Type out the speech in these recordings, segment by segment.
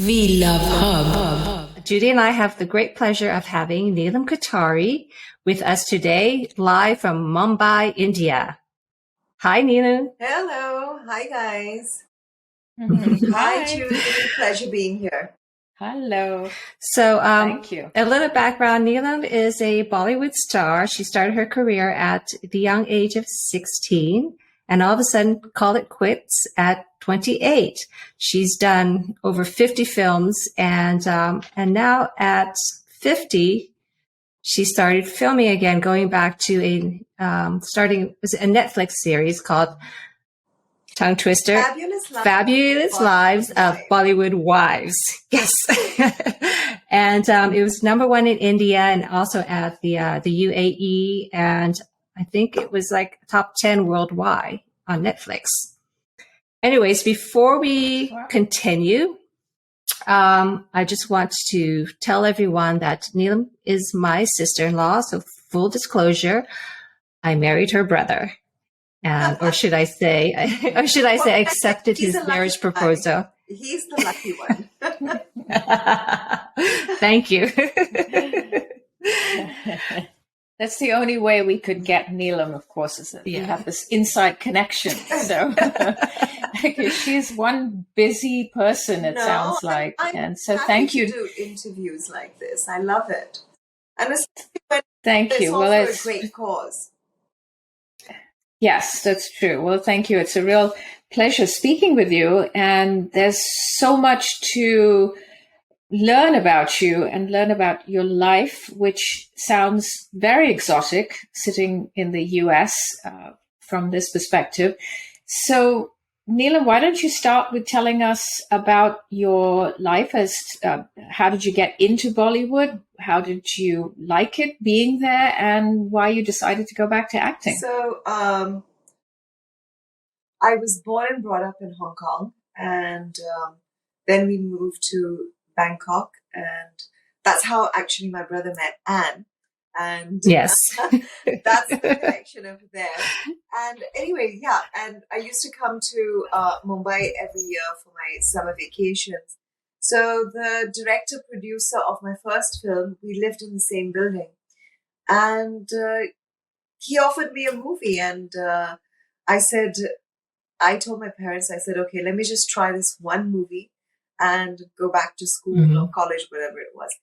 We love Hub. Judy and I have the great pleasure of having Neelam Kothari with us today, live from Mumbai, India. Hi, Neelam. Hello. Hi, guys. Hi, Hi. Judy. Pleasure being here. Hello. So, Thank you. a little background. Neelam is a Bollywood star. She started her career at the young age of 16 and all of a sudden called it quits at 28. She's done over 50 films and now at 50, she started filming again, going back to it was a Netflix series called Tongue Twister. Fabulous Lives of Bollywood Wives. Yes. And it was number one in India and also at the UAE. And I think it was like top 10 worldwide on Netflix. Anyways, before we continue, I just want to tell everyone that Neelam is my sister-in-law. So full disclosure, I married her brother. Or should I say, I accepted his marriage proposal. He's the lucky one. Thank you. That's the only way we could get Neelam, of course, is that we have this inside connection. So she's one busy person, it sounds like. And so thank you. To do interviews like this. I love it. And thank you. Well, it's a great cause. Yes, that's true. Well, thank you. It's a real pleasure speaking with you. And there's so much to learn about you and learn about your life, which sounds very exotic sitting in the US from this perspective. So, Neelam, why don't you start with telling us about your life as how did you get into Bollywood? How did you like it being there, and why you decided to go back to acting? So, I was born and brought up in Hong Kong, and then we moved to Bangkok, and that's how actually my brother met Anne. And yes, that's the connection over there. And anyway, and I used to come to Mumbai every year for my summer vacations. So the director producer of my first film, we lived in the same building, and he offered me a movie, and I told my parents, I said, okay, let me just try this one movie and go back to school or college, whatever it was.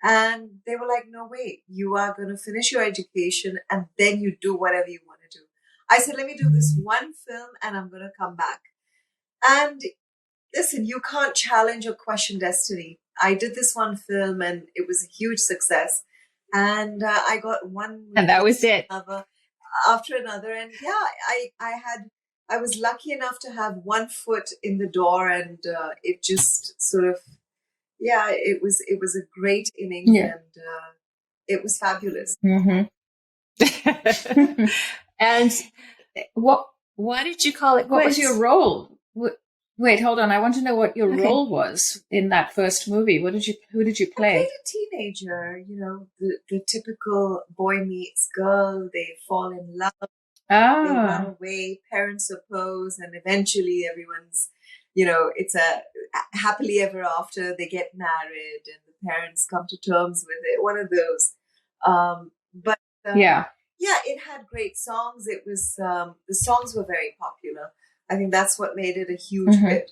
And they were like, no, wait, you are going to finish your education and then you do whatever you want to do. I said, let me do this one film and I'm going to come back. And listen, you can't challenge or question destiny. I did this one film and it was a huge success. And I got one. And that was it. After another. And I was lucky enough to have one foot in the door, and it just sort of, it was a great inning, and it was fabulous. And why did you call it? What was your role? Wait, hold on. I want to know what your role was in that first movie. Who did you play? I played a teenager. You know, the typical boy meets girl. They fall in love. They run away, parents oppose, and eventually everyone's, it's a happily ever after. They get married and the parents come to terms with it. One of those. It had great songs. It was, the songs were very popular. I think that's what made it a huge hit.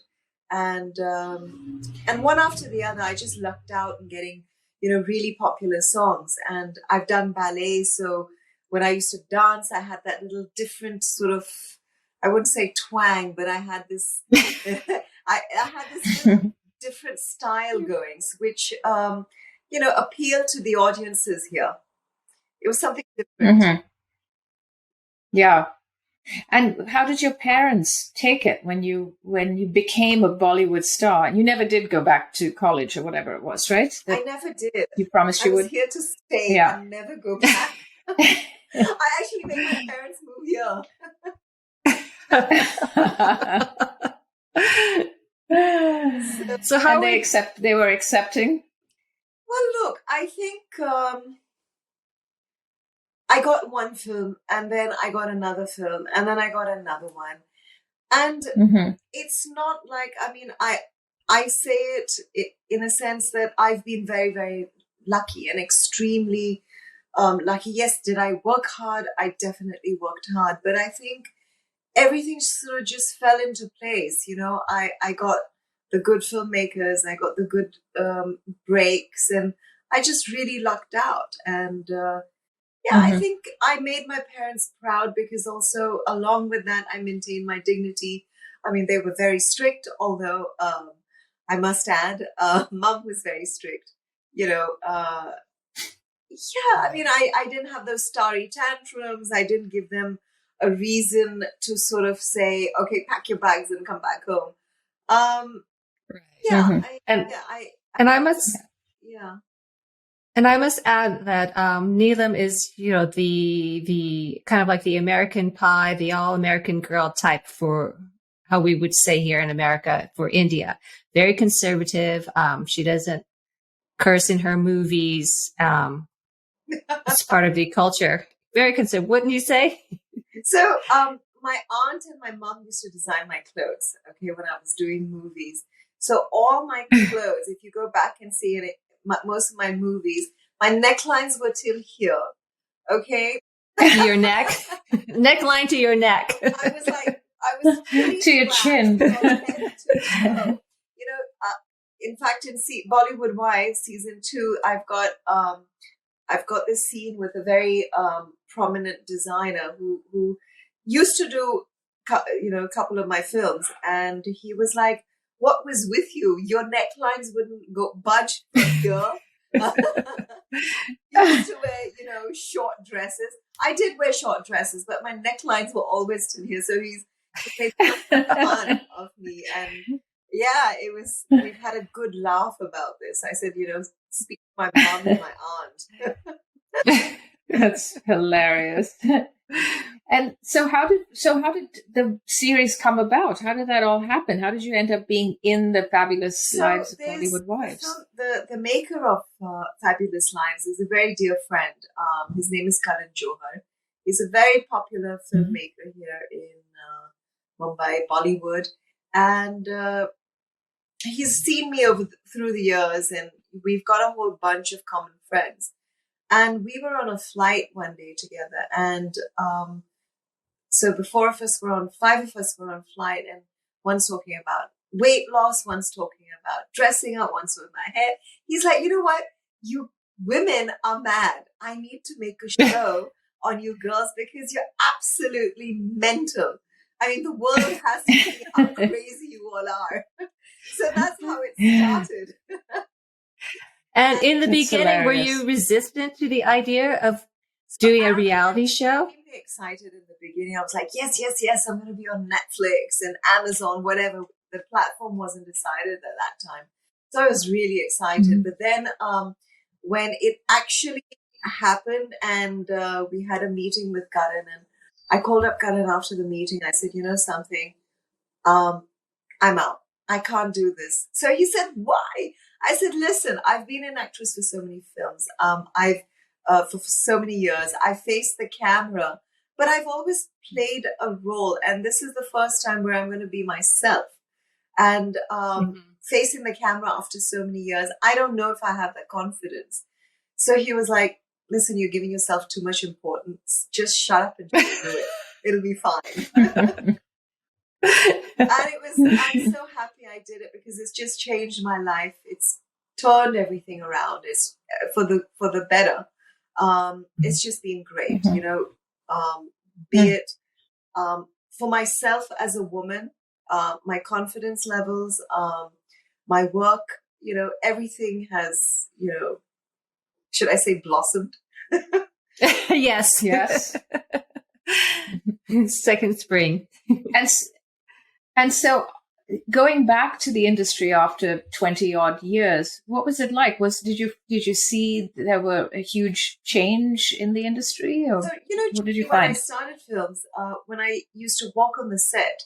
And one after the other, I just lucked out in getting, really popular songs. And I've done ballet, so when I used to dance, I had that little different sort of, I wouldn't say twang, but I had this, I had this little different style going, which, appealed to the audiences here. It was something different. Yeah. And how did your parents take it when you became a Bollywood star? And you never did go back to college or whatever it was, right? I never did. You promised you would. I was here to stay and never go back. I actually made my parents move here. So how they were accepting? Well, look, I think I got one film and then I got another film and then I got another one. And it's not like, I say it in a sense that I've been very, very lucky and extremely lucky. Yes, did I work hard? I definitely worked hard, but I think everything sort of just fell into place. I got the good filmmakers, I got the good breaks, and I just really lucked out. And I think I made my parents proud because also along with that, I maintained my dignity. I mean, they were very strict, although I must add, mom was very strict. I mean, I didn't have those starry tantrums. I didn't give them a reason to sort of say, okay, pack your bags and come back home. Right. And I must add that Neelam is, the kind of like the American pie, the all-American girl type for how we would say here in America for India. Very conservative. She doesn't curse in her movies. It's part of the culture. Very conservative, wouldn't you say? So my aunt and my mom used to design my clothes, okay, when I was doing movies. So all my clothes, if you go back and see it, most of my movies, my necklines were till here, okay? To your neck? Neckline to your neck. I was to your chin. In fact, in Bollywood Wives season 2, I've got this scene with a very prominent designer who used to do a couple of my films, and he was like, "What was with you? Your necklines wouldn't budge from here." He used to wear short dresses. I did wear short dresses, but my necklines were always still here. So he's made fun of me, and we've had a good laugh about this. I said, speak to my mom and my aunt. That's hilarious. And so how did the series come about? How did that all happen? How did you end up being in the Fabulous Lives of Bollywood Wives? The maker of Fabulous Lives is a very dear friend. His name is Karan Johar. He's a very popular filmmaker here in Mumbai, Bollywood. And he's seen me through the years, and we've got a whole bunch of common friends. And we were on a flight one day together, and so the 5 of us were on flight, and one's talking about weight loss, one's talking about dressing up, one's with my hair. He's like, you know what? You women are mad. I need to make a show on you girls because you're absolutely mental. I mean, the world has to see how crazy you all are. So that's how it started. And in the beginning, were you resistant to the idea of doing a reality show? I was really excited in the beginning. I was like, yes, I'm going to be on Netflix and Amazon, whatever. The platform wasn't decided at that time. So I was really excited. But then when it actually happened and we had a meeting with Karan, and I called up Karan after the meeting. I said, you know something, I'm out. I can't do this. So he said, why? I said, listen, I've been an actress for so many films. For so many years, I faced the camera, but I've always played a role. And this is the first time where I'm going to be myself. And facing the camera after so many years, I don't know if I have that confidence. So he was like, listen, you're giving yourself too much importance. Just shut up and just do it. It'll be fine. And I'm so happy I did it because it's just changed my life. It's turned everything around. It's for the better. It's just been great, be it for myself as a woman, my confidence levels, my work, everything has, should I say blossomed? Yes. Second spring. And so going back to the industry after 20 odd years, what was it like? Did you see there were a huge change in the industry, or so, what did you when find? I started films, when I used to walk on the set,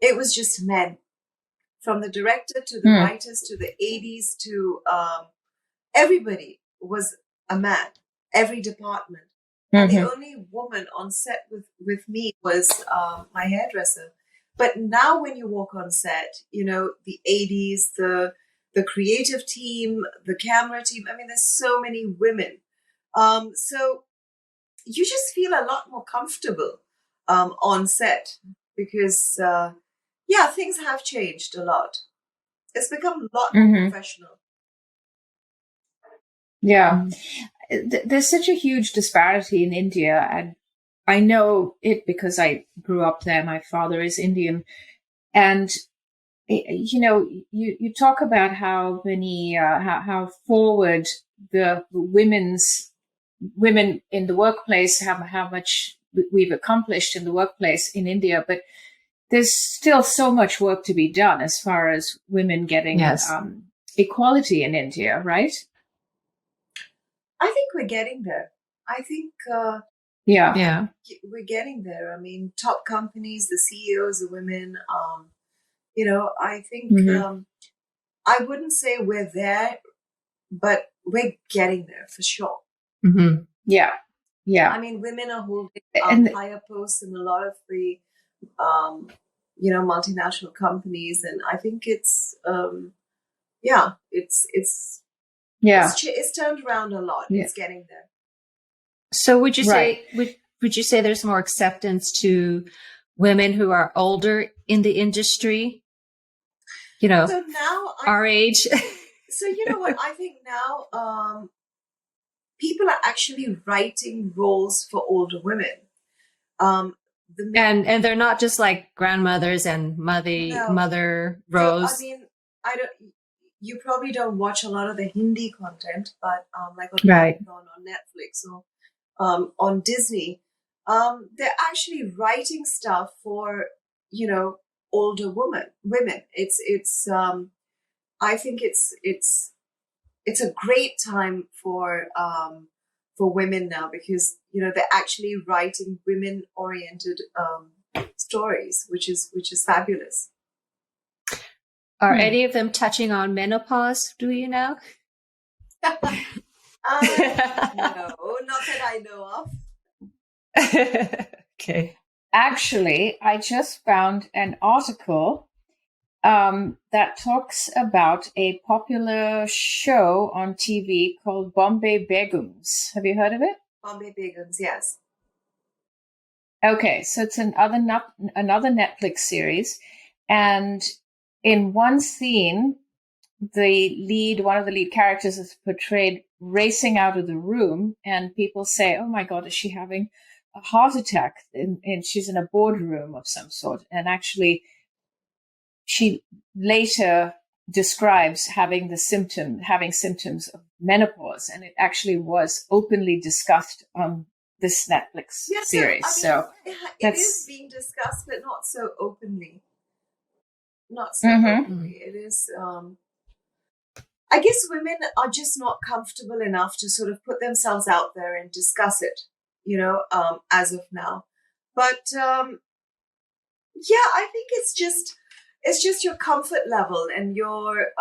it was just men, from the director to the writers to the ADs to everybody was a man, every department. And the only woman on set with me was my hairdresser. But now when you walk on set, the ADs, the creative team, the camera team, I mean, there's so many women. So you just feel a lot more comfortable on set because, things have changed a lot. It's become a lot more professional. Yeah. There's such a huge disparity in India, and I know it because I grew up there. My father is Indian. And, you talk about how many, how forward the women in the workplace, how much we've accomplished in the workplace in India, but there's still so much work to be done as far as women getting equality in India, right? I think we're getting there. I think we're getting there. I mean, top companies, the CEOs are women. I think I wouldn't say we're there, but we're getting there for sure. Mm-hmm. Yeah. I mean, women are holding higher posts in a lot of the, multinational companies, and I think it's turned around a lot. Yeah. It's getting there. So would you say would you say there's more acceptance to women who are older in the industry? So now our age. So you know what? I think now people are actually writing roles for older women. And they're not just like grandmothers and mother roles. So, I mean, you probably don't watch a lot of the Hindi content, but like on Netflix or on Disney, they're actually writing stuff for, older women. It's I think it's a great time for women now because they're actually writing women-oriented stories, which is fabulous. Are any of them touching on menopause? Do you know? No, not that I know of. Okay. Actually, I just found an article that talks about a popular show on TV called Bombay Begums. Have you heard of it? Bombay Begums, yes. Okay, so it's another Netflix series, and in one scene, one of the lead characters is portrayed racing out of the room, and people say, "Oh my God, is she having a heart attack?" And she's in a boardroom of some sort, and actually, she later describes having symptoms of menopause, and it actually was openly discussed on this Netflix series. It is being discussed, but not so openly. Not so openly. It is. I guess women are just not comfortable enough to sort of put themselves out there and discuss it, as of now. But I think it's just your comfort level and your,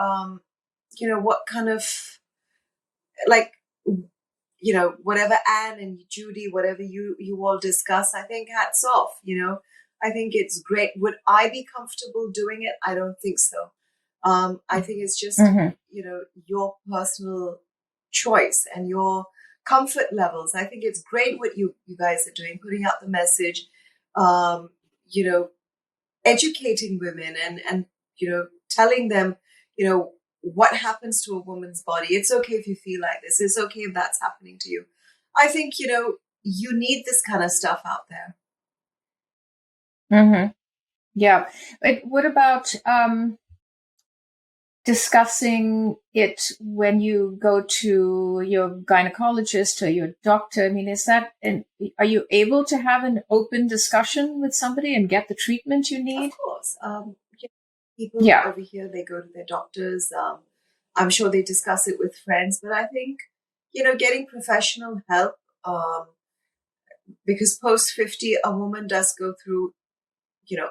what kind of, like, whatever Anne and Judy, whatever you all discuss, I think hats off, I think it's great. Would I be comfortable doing it? I don't think so. I think it's just, your personal choice and your comfort levels. I think it's great what you guys are doing, putting out the message, educating women and telling them, what happens to a woman's body. It's okay if you feel like this. It's okay if that's happening to you. I think, you need this kind of stuff out there. Mm-hmm. Yeah. But what about discussing it when you go to your gynecologist or your doctor? I mean, are you able to have an open discussion with somebody and get the treatment you need? Of course. People over here, they go to their doctors. I'm sure they discuss it with friends, but I think, getting professional help, because post 50, a woman does go through,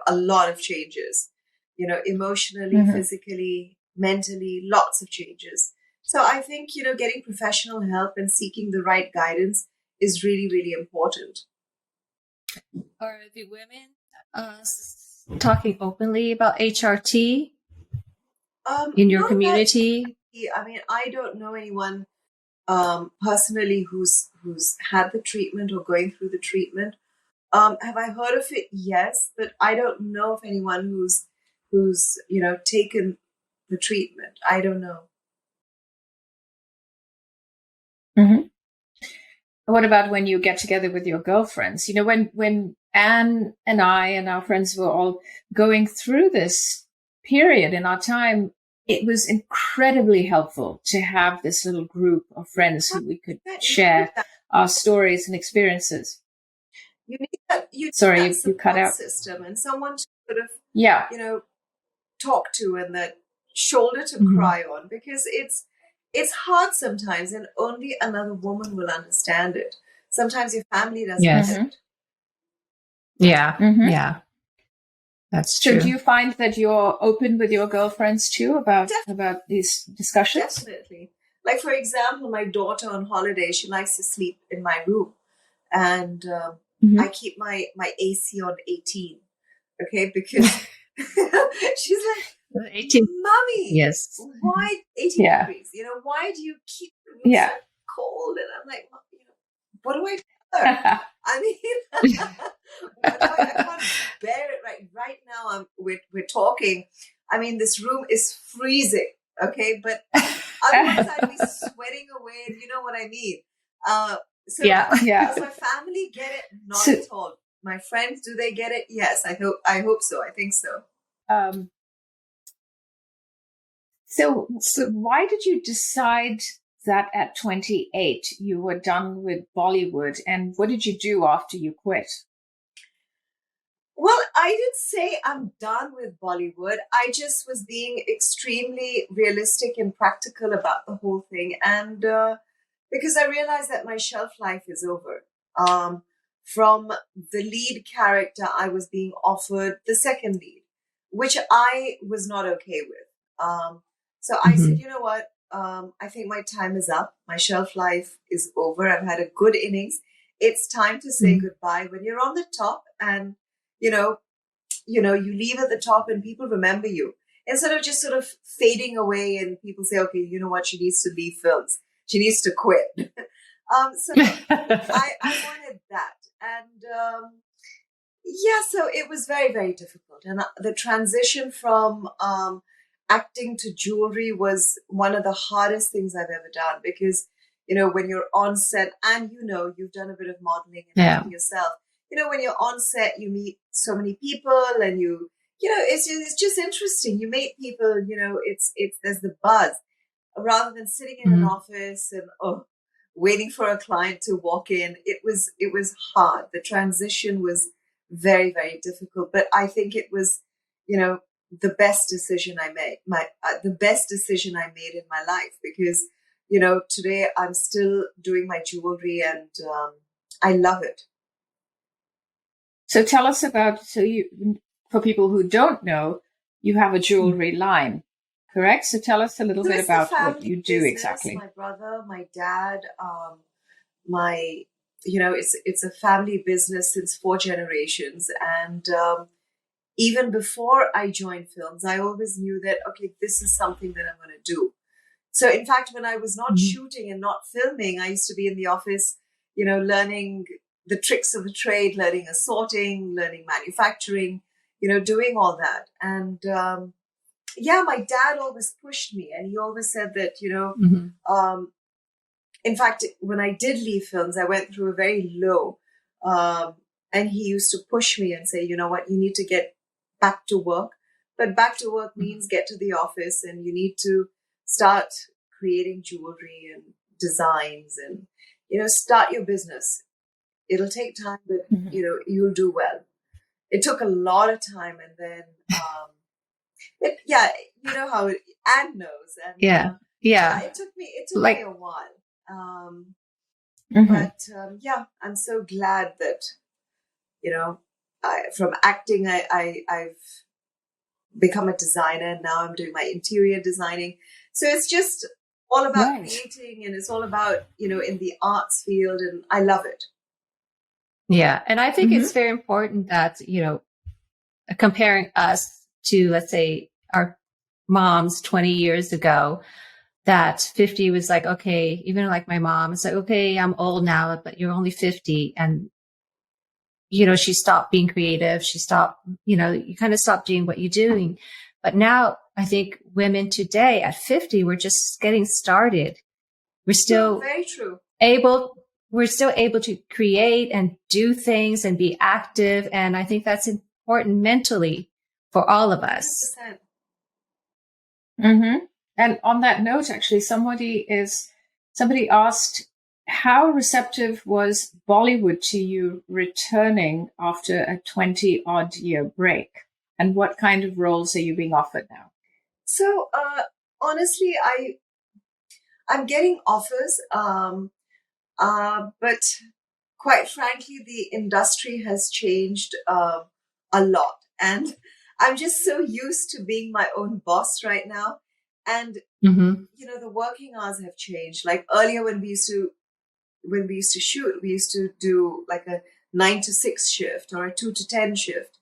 a lot of changes, emotionally, physically, mentally, lots of changes. So I think, getting professional help and seeking the right guidance is really, really important. Are the women talking openly about HRT in your Not community? I mean, I don't know anyone personally who's had the treatment or going through the treatment. Have I heard of it? Yes, but I don't know of anyone who's taken the treatment. I don't know. Mm-hmm. What about when you get together with your girlfriends? You know, when Anne and I and our friends were all going through this period in our time, it was incredibly helpful to have this little group of friends who we could share our stories and experiences. You need that. Sorry, that you cut out. system and someone to sort of Yeah. talk to and that shoulder to cry on, because it's hard sometimes, and only another woman will understand it. Sometimes your family doesn't get it. Yeah. Mm-hmm. Yeah. That's true. So do you find that you're open with your girlfriends too about these discussions? Definitely. Like, for example, my daughter on holiday, she likes to sleep in my room. And I keep my AC on 18. Okay? Because she's like, 18. Mommy, yes. Why 18 degrees? Why do you keep the room so cold? And I'm like, what do I tell her? I mean, I can't bear it right now. We're talking. I mean, this room is freezing. Okay, but otherwise I'd be sweating away. You know what I mean? So does my family get it? Not at all. My friends, do they get it? Yes, I hope so. I think so. So why did you decide that at 28 you were done with Bollywood, and what did you do after you quit? Well, I didn't say I'm done with Bollywood. I just was being extremely realistic and practical about the whole thing. And because I realized that my shelf life is over. From the lead character, I was being offered the second lead, which I was not okay with. So I said, you know what? I think my time is up. My shelf life is over. I've had a good innings. It's time to say goodbye. When you're on the top and you leave at the top and people remember you, instead of just sort of fading away and people say, okay, you know what? She needs to leave films. She needs to quit. So I wanted that. And so it was very, very difficult. And the transition from acting to jewelry was one of the hardest things I've ever done, because, when you're on set and, you've done a bit of modeling and acting yourself, when you're on set, you meet so many people and it's just interesting. You meet people, there's the buzz, rather than sitting in an office and, waiting for a client to walk in. It was hard. The transition was very, very difficult, but I think it was, the best decision I made, the best decision I made in my life, because, today I'm still doing my jewelry and I love it. So tell us about, for people who don't know, you have a jewelry line, correct? So tell us a little bit about what you do exactly. My brother, my dad, it's a family business since 4 generations. And even before I joined films, I always knew that, okay, this is something that I'm going to do. So in fact, when I was not shooting and not filming, I used to be in the office, learning the tricks of the trade, learning assorting, learning manufacturing, doing all that. And my dad always pushed me, and he always said that, in fact, when I did leave films, I went through a very low, and he used to push me and say, you know what, you need to get back to work. But back to work means get to the office and you need to start creating jewelry and designs and, start your business. It'll take time, but, you'll do well. It took a lot of time. And then, you know how Anne knows. And, it took me a while. But, I'm so glad that, from acting, I've become a designer. Now I'm doing my interior designing. So it's just all about creating, and it's all about, in the arts field, and I love it. Yeah. And I think it's very important that, comparing us to, let's say, our moms 20 years ago, that 50 was like, okay, even like my mom, it's like, okay, I'm old now, but you're only 50. And, she stopped being creative. She stopped, you kind of stopped doing what you're doing. But now I think women today at 50, we're just getting started. We're still very true. We're still able to create and do things and be active. And I think that's important mentally for all of us. 100%. Mm-hmm. And on that note, actually, somebody asked, how receptive was Bollywood to you returning after a 20-odd year break? And what kind of roles are you being offered now? So, honestly, I'm getting offers, but quite frankly, the industry has changed a lot. And I'm just so used to being my own boss right now. And, the working hours have changed. Like earlier when we used to shoot, we used to do like a 9 to 6 shift or a 2 to 10 shift,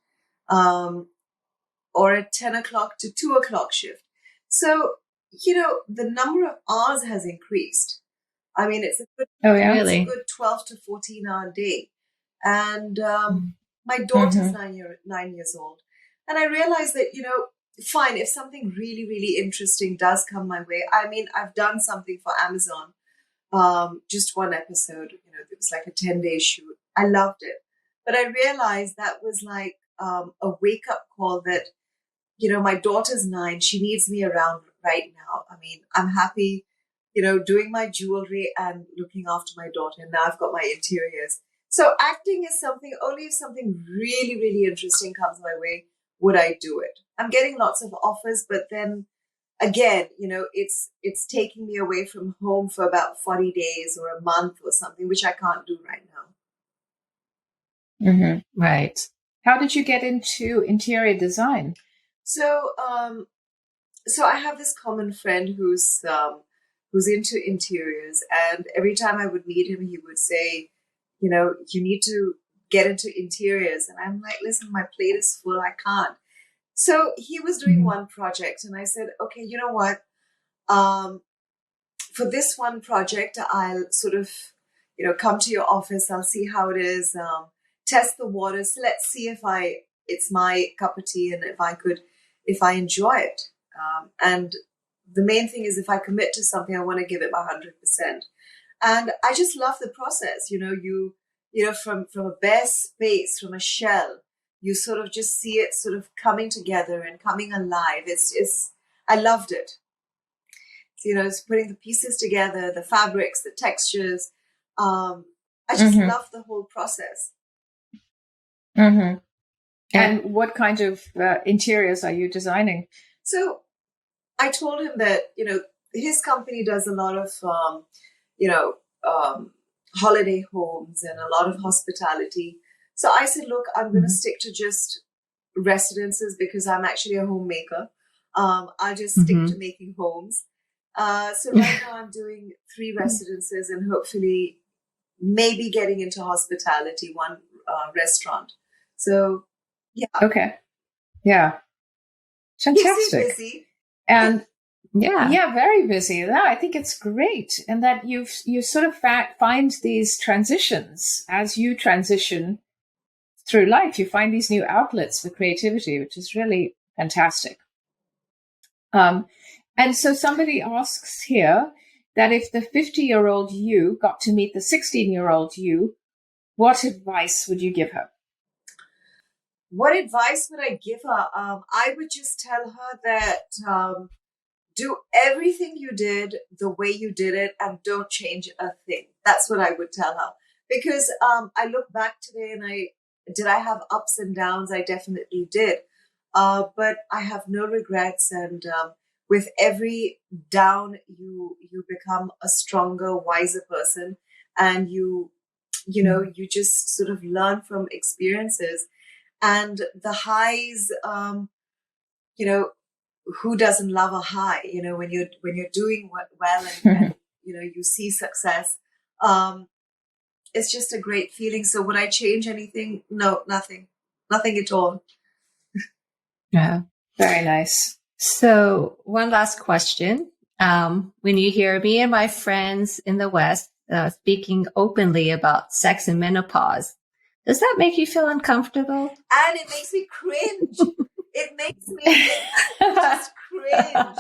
or a 10 o'clock to 2 o'clock shift. So, the number of hours has increased. I mean, it's a good, really? It's a good 12 to 14 hour day. And my daughter's 9 years old. And I realized that, fine, if something really, really interesting does come my way. I mean, I've done something for Amazon, just one episode, it was like a 10-day shoot. I loved it. But I realized that was like a wake-up call that, my daughter's 9, she needs me around right now. I mean, I'm happy, doing my jewelry and looking after my daughter. And now I've got my interiors. So acting is something, only if something really, really interesting comes my way, would I do it. I'm getting lots of offers, but then again, it's taking me away from home for about 40 days or a month or something, which I can't do right now. Mm-hmm. Right. How did you get into interior design? So, so I have this common friend who's into interiors, and every time I would meet him, he would say, you need to get into interiors. And I'm like, listen, my plate is full. I can't. So he was doing one project, and I said, okay, you know what? For this one project, I'll sort of, come to your office. I'll see how it is, test the waters. Let's see if it's my cup of tea, and if I enjoy it. And the main thing is, if I commit to something, I want to give it my 100%. And I just love the process. From a bare space, from a shell, you sort of just see it sort of coming together and coming alive. I loved it. It's putting the pieces together, the fabrics, the textures. I just love the whole process. Mm-hmm. And what kind of interiors are you designing? So I told him that, his company does a lot of, holiday homes and a lot of hospitality. So I said, look, I'm going to stick to just residences because I'm actually a homemaker. I'll just stick to making homes. So right now I'm doing 3 residences and hopefully maybe getting into hospitality, one restaurant. So, yeah. Okay. Yeah. Fantastic. Busy. And yeah, very busy. Yeah, I think it's great. And that you sort of find these transitions as you transition through life. You find these new outlets for creativity, which is really fantastic. And so somebody asks here that if the 50-year-old you got to meet the 16-year-old you, what advice would you give her? What advice would I give her? I would just tell her that do everything you did the way you did it and don't change a thing. That's what I would tell her. Because I look back today and did I have ups and downs? I definitely did. But I have no regrets. And with every down, you become a stronger, wiser person. And you just sort of learn from experiences. And the highs, who doesn't love a high? When you're doing well and you see success, it's just a great feeling. So would I change anything? No, nothing at all. Yeah. Very nice. So one last question. When you hear me and my friends in the West speaking openly about sex and menopause, does that make you feel uncomfortable? And it makes me cringe. It makes me just cringe.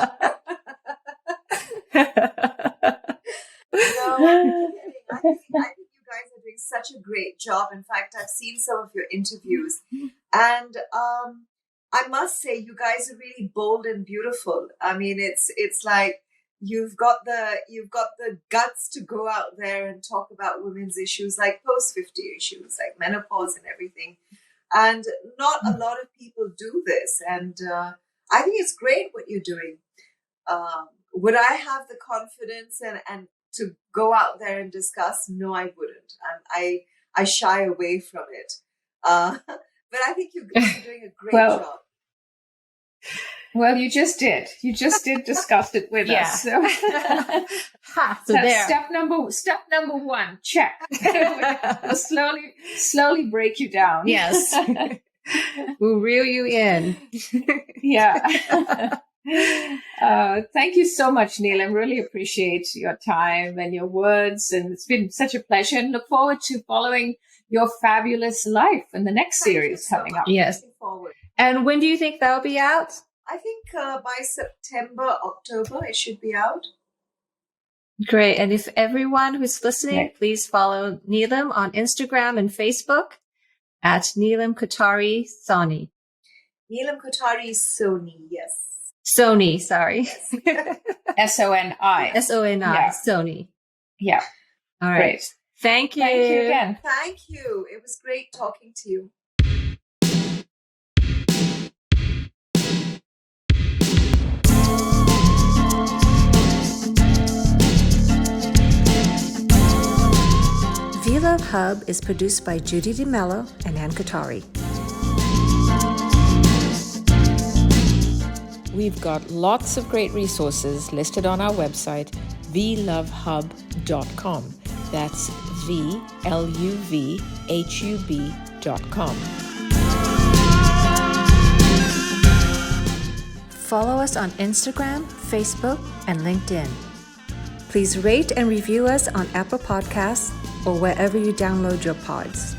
No, I'm kidding. I think you guys are doing such a great job. In fact, I've seen some of your interviews, and I must say, you guys are really bold and beautiful. I mean, it's like you've got the guts to go out there and talk about women's issues, like post-50 issues, like menopause and everything. And not a lot of people do this, and I think it's great what you're doing. Would I have the confidence and to go out there and discuss? No, I wouldn't. I shy away from it. But I think you're doing a great job. Well, you just did. You just did discuss it with us. So, so there. Step number one, check. We'll slowly break you down. Yes. We'll reel you in. Yeah. Thank you so much, Neelam. Really appreciate your time and your words. And it's been such a pleasure, and look forward to following your fabulous life in the next series coming up. Yes. And when do you think that'll be out? I think by September, October, it should be out. Great. And if everyone who's listening, please follow Neelam on Instagram and Facebook at Neelam Kothari Soni. Neelam Kothari Soni, yes. Soni, sorry. Soni. Soni, yeah. Soni. Yeah. All right. Great. Thank you. Thank you again. Thank you. It was great talking to you. V-Love Hub is produced by Judy DeMello and Anne Kothari. We've got lots of great resources listed on our website, vlovehub.com. That's VLUVHUB.com. Follow us on Instagram, Facebook, and LinkedIn. Please rate and review us on Apple Podcasts or wherever you download your pods.